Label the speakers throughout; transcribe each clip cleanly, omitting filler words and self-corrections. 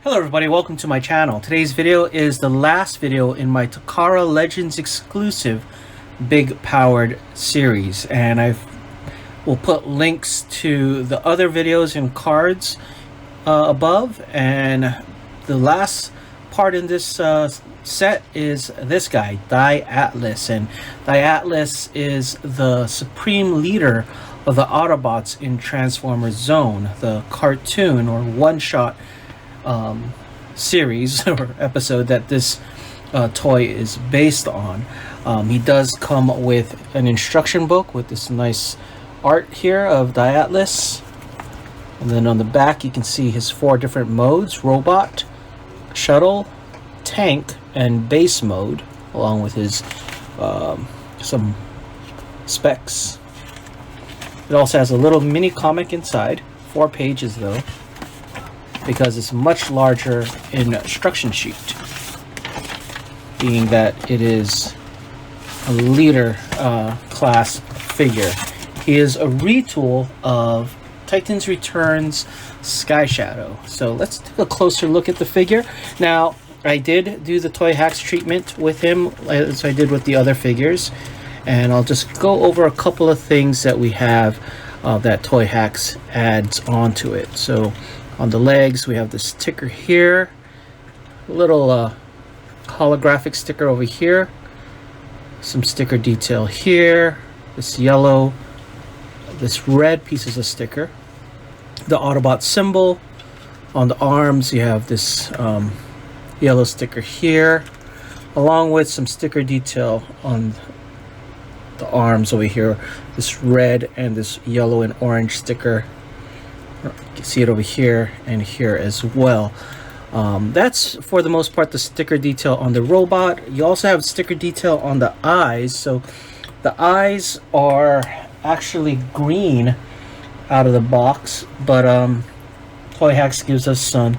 Speaker 1: Hello everybody, welcome to my channel. Today's video is the last video in my Takara Legends exclusive big powered series, and I will put links to the other videos and cards above. And the last part in this set is this guy, Atlas, and Atlas is the supreme leader of the Autobots in Transformers Zone, the cartoon or one-shot series or episode that this toy is based on. He does come with an instruction book with this nice art here of Atlas, and then on the back you can see his 4 different modes: robot, shuttle, tank, and base mode, along with his some specs. It also has a little mini comic inside, 4 pages though, because it's much larger instruction sheet, being that it is a leader class figure. He is a retool of Titan's Returns Sky Shadow. So let's take a closer look at the figure. Now, I did do the toy hacks treatment with him as I did with the other figures, and I'll just go over a couple of things that we have that toy hacks adds onto it. So on the legs, we have this sticker here, a little holographic sticker over here, some sticker detail here, this yellow, this red pieces of sticker, the Autobot symbol. On the arms, you have this yellow sticker here, along with some sticker detail on the arms over here, this red and this yellow and orange sticker. You can see it over here and here as well. That's for the most part the sticker detail on the robot. You also have sticker detail on the eyes. So the eyes are actually green out of the box, but Toy Hacks gives us some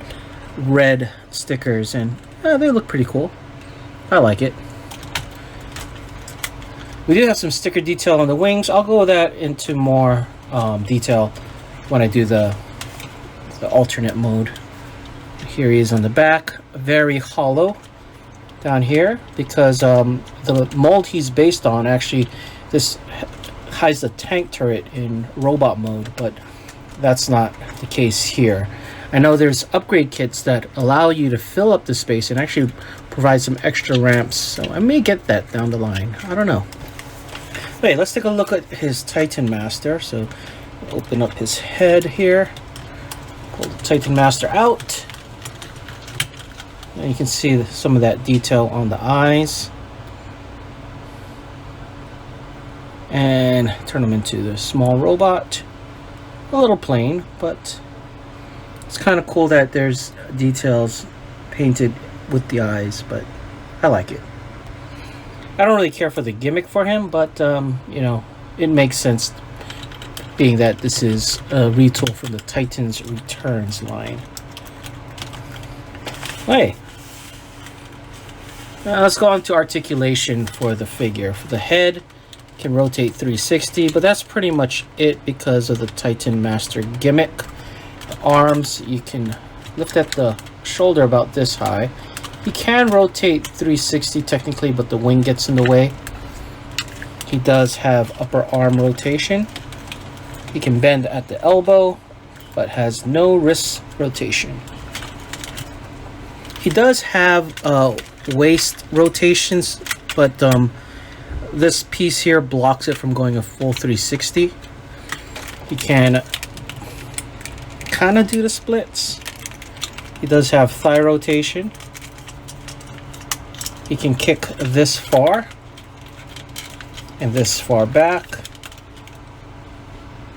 Speaker 1: red stickers, and they look pretty cool. I like it. We do have some sticker detail on the wings. I'll go with that into more detail when I do the alternate mode. Here he is on the back, very hollow down here, because the mold he's based on, actually this hides the tank turret in robot mode, but that's not the case here. I know there's upgrade kits that allow you to fill up the space and actually provide some extra ramps, so I may get that down the line. I don't know. Okay, let's take a look at his Titan Master. So open up his head here, pull the Titan Master out, and you can see some of that detail on the eyes, and turn him into the small robot. A little plain, but it's kind of cool that there's details painted with the eyes, but I like it. I don't really care for the gimmick for him, but you know, it makes sense, being that this is a retool from the Titan's Returns line. Hey, now let's go on to articulation for the figure. For the head, can rotate 360, but that's pretty much it because of the Titan Master gimmick. The arms, you can lift at the shoulder about this high. He can rotate 360 technically, but the wing gets in the way. He does have upper arm rotation. He can bend at the elbow, but has no wrist rotation. He does have waist rotations, but this piece here blocks it from going a full 360. He can kind of do the splits. He does have thigh rotation. He can kick this far and this far back,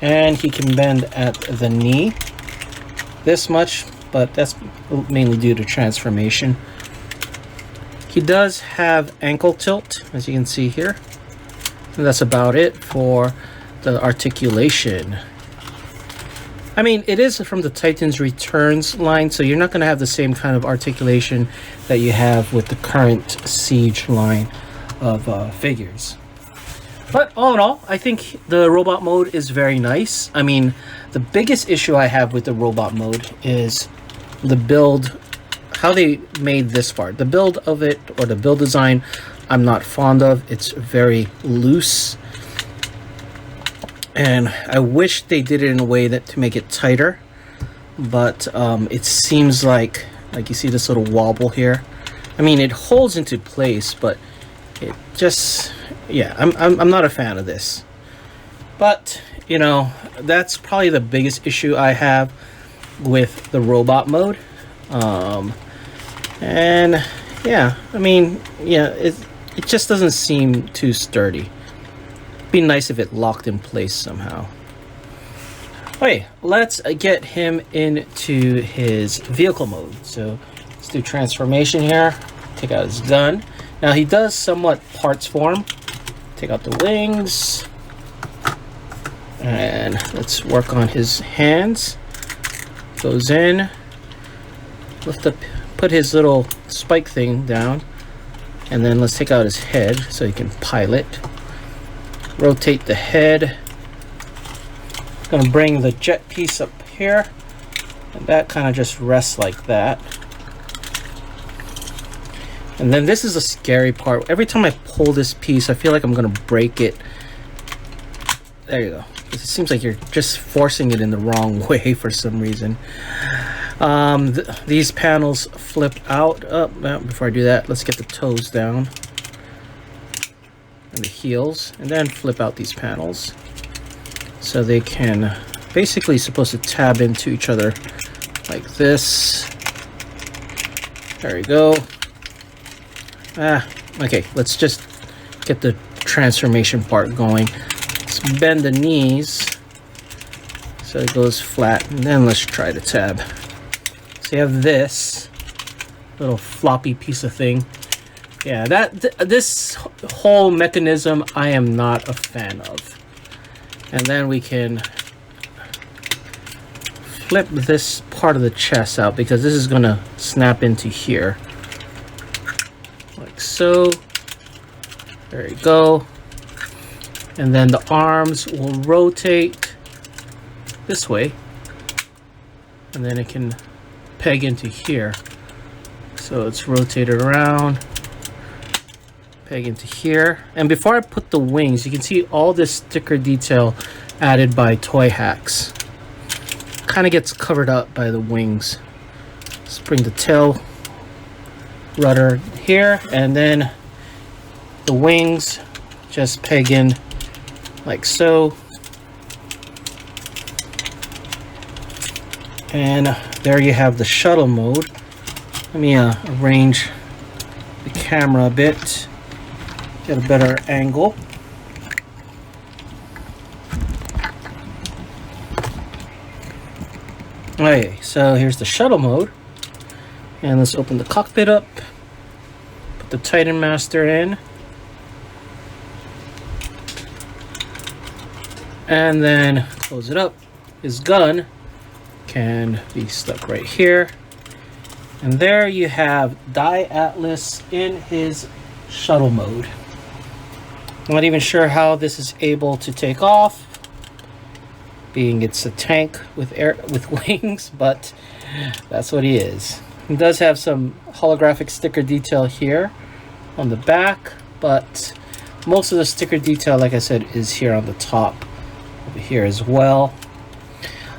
Speaker 1: and he can bend at the knee this much, but that's mainly due to transformation. He does have ankle tilt, as you can see here, and that's about it for the articulation. I mean, it is from the Titan's Returns line, so you're not going to have the same kind of articulation that you have with the current Siege line of figures. But all in all, I think the robot mode is very nice. I mean, the biggest issue I have with the robot mode is the build how they made this part. The build of it, or the build design, I'm not fond of. It's very loose, and I wish they did it in a way that to make it tighter, but it seems like you see this little wobble here. I mean, it holds into place, but it just, yeah, I'm not a fan of this. But you know, that's probably the biggest issue I have with the robot mode. And yeah, I mean, yeah, it just doesn't seem too sturdy. Be nice if it locked in place somehow. Okay, let's get him into his vehicle mode. So let's do transformation here. Take out his gun. Now he does somewhat parts form. Take out the wings. And let's work on his hands. Goes in. Lift up, put his little spike thing down. And then let's take out his head so he can pilot. Rotate the head. Gonna bring the jet piece up here. And that kind of just rests like that. And then this is a scary part. Every time I pull this piece, I feel like I'm gonna break it. There you go. It seems like you're just forcing it in the wrong way for some reason. These panels flip out. Before I do that, let's get the toes down. And the heels. And then flip out these panels. So they can basically supposed to tab into each other like this. There we go. Okay, let's just get the transformation part going. Let's bend the knees so it goes flat, and then let's try to tab. So you have this little floppy piece of thing. Yeah, this whole mechanism I am not a fan of. And then we can flip this part of the chest out, because this is gonna snap into here. Like so. There you go. And then the arms will rotate this way. And then it can peg into here. So it's rotated around. Peg into here. And before I put the wings, you can see all this sticker detail added by Toy Hacks. Kind of gets covered up by the wings. Let's bring the tail rudder here, and then the wings just peg in like so. And there you have the shuttle mode. Let me arrange the camera a bit, get a better angle. Okay, so here's the shuttle mode. And let's open the cockpit up. Put the Titan Master in. And then close it up. His gun can be stuck right here. And there you have Die Atlas in his shuttle mode. I'm not even sure how this is able to take off, being it's a tank with wings, but that's what he is. He does have some holographic sticker detail here on the back, but most of the sticker detail, like I said, is here on the top over here as well.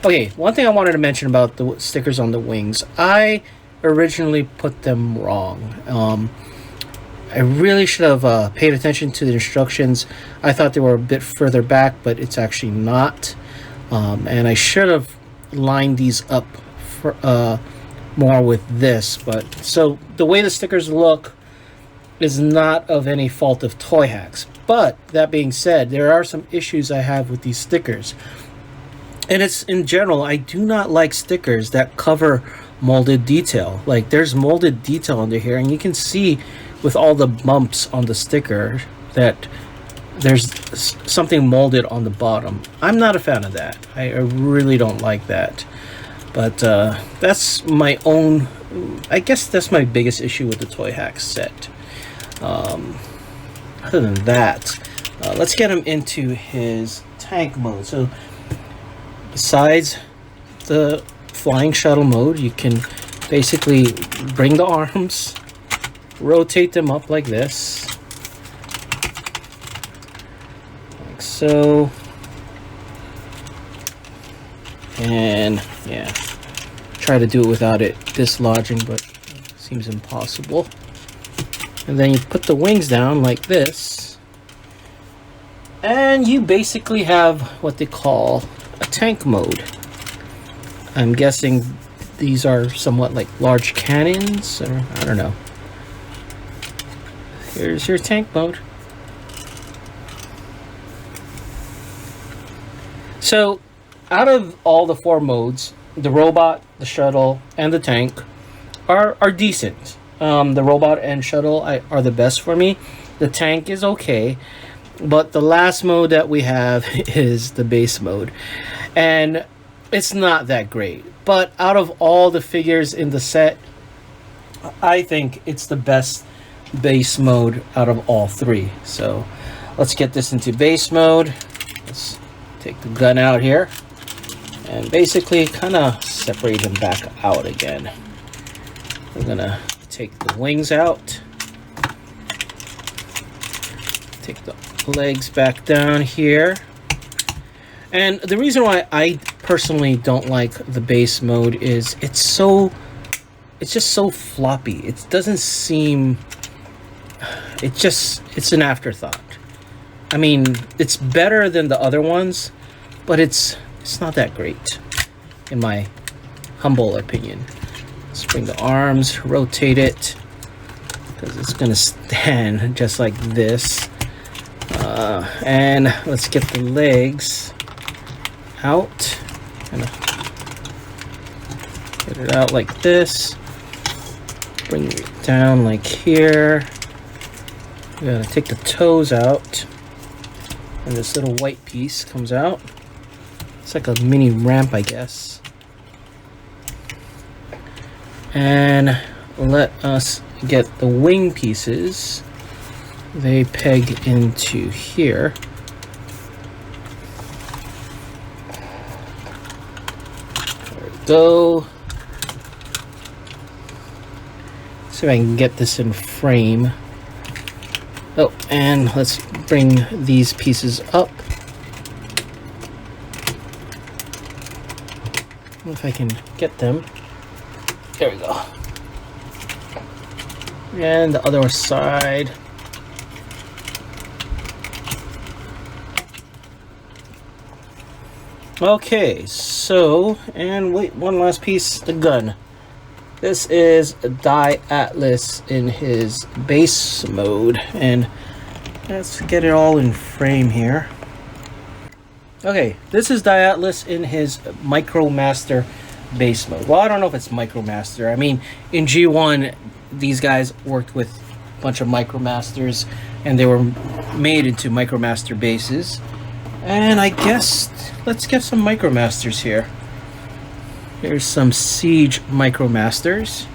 Speaker 1: Okay, one thing I wanted to mention about the stickers on the wings. I originally put them wrong. I really should have paid attention to the instructions. I thought they were a bit further back, but it's actually not. And I should have lined these up for, more with this. But so the way the stickers look is not of any fault of Toy Hacks. But that being said, there are some issues I have with these stickers. And it's in general, I do not like stickers that cover molded detail. Like there's molded detail under here, and you can see with all the bumps on the sticker that there's something molded on the bottom. I'm not a fan of that. I really don't like that. But that's my own, I guess that's my biggest issue with the Toy Hacks set. Other than that, let's get him into his tank mode. So besides the flying shuttle mode, you can basically bring the arms, rotate them up like this, like so, and yeah, try to do it without it dislodging, but it seems impossible. And then you put the wings down like this, and you basically have what they call a tank mode. I'm guessing these are somewhat like large cannons, or I don't know. Here's your tank mode. So, out of all the 4 modes, the robot, the shuttle, and the tank are decent. The robot and shuttle are the best for me. The tank is okay, but the last mode that we have is the base mode, and it's not that great. But out of all the figures in the set, I think it's the best base mode out of all 3. So let's get this into base mode. Let's take the gun out here and basically kind of separate them back out again. We're gonna take the wings out, take the legs back down here. And the reason why I personally don't like the base mode is it's just so floppy. It doesn't seem, it's an afterthought. I mean, it's better than the other ones, but it's not that great, in my humble opinion. Let's bring the arms, rotate it, because it's gonna stand just like this. And let's get the legs out, and get it out like this, bring it down like here. We gotta take the toes out, and this little white piece comes out. It's like a mini ramp, I guess. And let us get the wing pieces. They peg into here. Go. See if I can get this in frame. Oh, and let's bring these pieces up. If I can get them. There we go. And the other side. Okay, so, and wait, one last piece, the gun. This is Atlas in his base mode, and let's get it all in frame here. Okay, this is Atlas in his Micromaster base mode. Well, I don't know if it's Micromaster. I mean, in G1, these guys worked with a bunch of Micromasters, and they were made into Micromaster bases. And I guess let's get some Micromasters here. Here's some Siege Micromasters.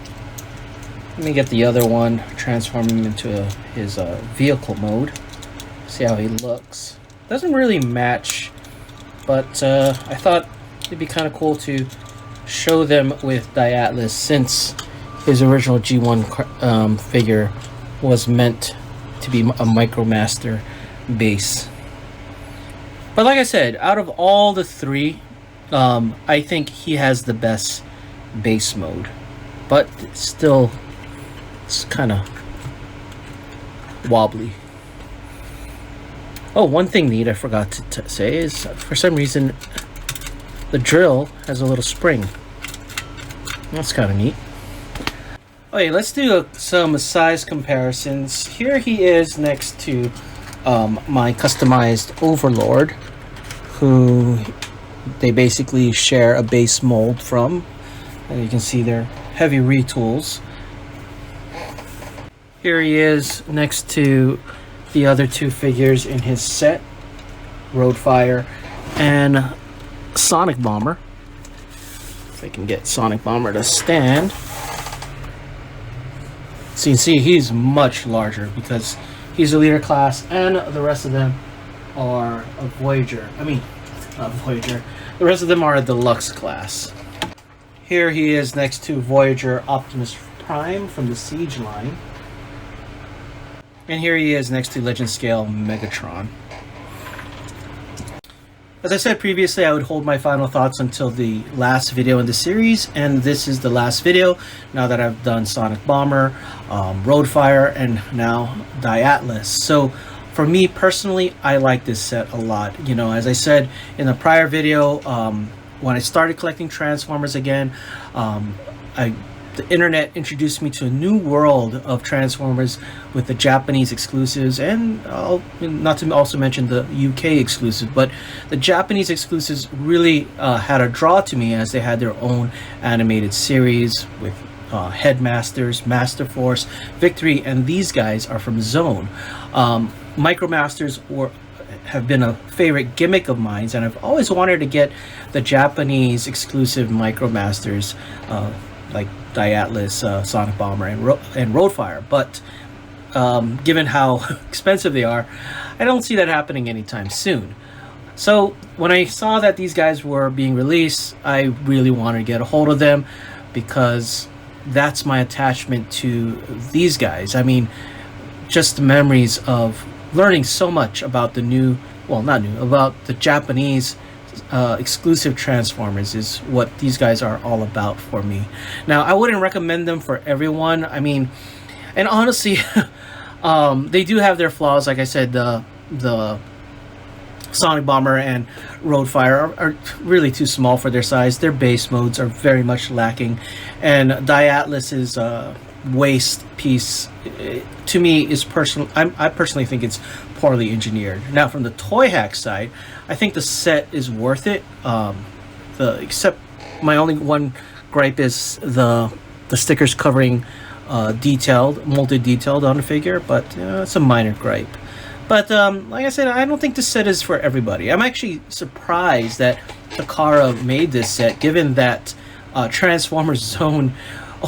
Speaker 1: Let me get the other one, transform him into his vehicle mode. See how he looks. Doesn't really match, but I thought it'd be kind of cool to show them with Atlas, since his original G1 figure was meant to be a Micromaster base. But like I said, out of all the 3, I think he has the best base mode. But still, it's kind of wobbly. Oh, one thing neat I forgot to say is, for some reason, the drill has a little spring. That's kind of neat. Okay, let's do some size comparisons. Here he is next to my customized Overlord, who they basically share a base mold from. And you can see they're heavy retools. Here he is next to the other 2 figures in his set, Roadfire and Sonic Bomber. If I can get Sonic Bomber to stand. So you can see he's much larger because he's a leader class, and the rest of them are a Voyager. I mean, not Voyager. The rest of them are a deluxe class. Here he is next to Voyager Optimus Prime from the Siege line. And here he is next to Legend Scale Megatron. As I said previously, I would hold my final thoughts until the last video in the series, and this is the last video now that I've done Sonic Bomber, Roadfire, and now Diatlas. So for me personally, I like this set a lot. You know, as I said in the prior video, when I started collecting Transformers again, the internet introduced me to a new world of Transformers with the Japanese exclusives, and not to also mention the UK exclusive, but the Japanese exclusives really had a draw to me, as they had their own animated series with Headmasters, Master Force, Victory, and these guys are from Zone. Micromasters have been a favorite gimmick of mine, and I've always wanted to get the Japanese exclusive Micromasters, like Diatlas, Sonic Bomber, and Roadfire, but given how expensive they are, I don't see that happening anytime soon. So when I saw that these guys were being released, I really wanted to get a hold of them, because that's my attachment to these guys. I mean, just the memories of learning so much about the new, well, not new, about the Japanese exclusive Transformers is what these guys are all about for me. Now, I wouldn't recommend them for everyone. I mean, and honestly, they do have their flaws. Like I said, the Sonic Bomber and Roadfire are really too small for their size. Their base modes are very much lacking, and Diatlas's waist piece, to me, is I personally think it's poorly engineered. Now, from the toy hack side, I think the set is worth it. Except my only one gripe is the stickers covering molded detailed on the figure, but it's a minor gripe. But like I said, I don't think this set is for everybody. I'm actually surprised that Takara made this set, given that Transformers Zone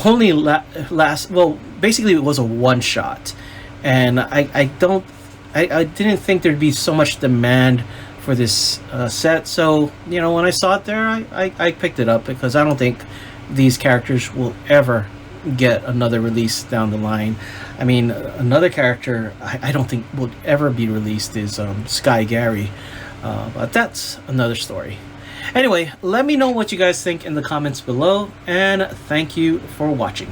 Speaker 1: only well, basically it was a one-shot, and I didn't think there'd be so much demand for this set. So, you know, when I saw it there, I picked it up, because I don't think these characters will ever get another release down the line. I mean, another character I don't think will ever be released is Sky Gary, but that's another story. Anyway, let me know what you guys think in the comments below, and thank you for watching.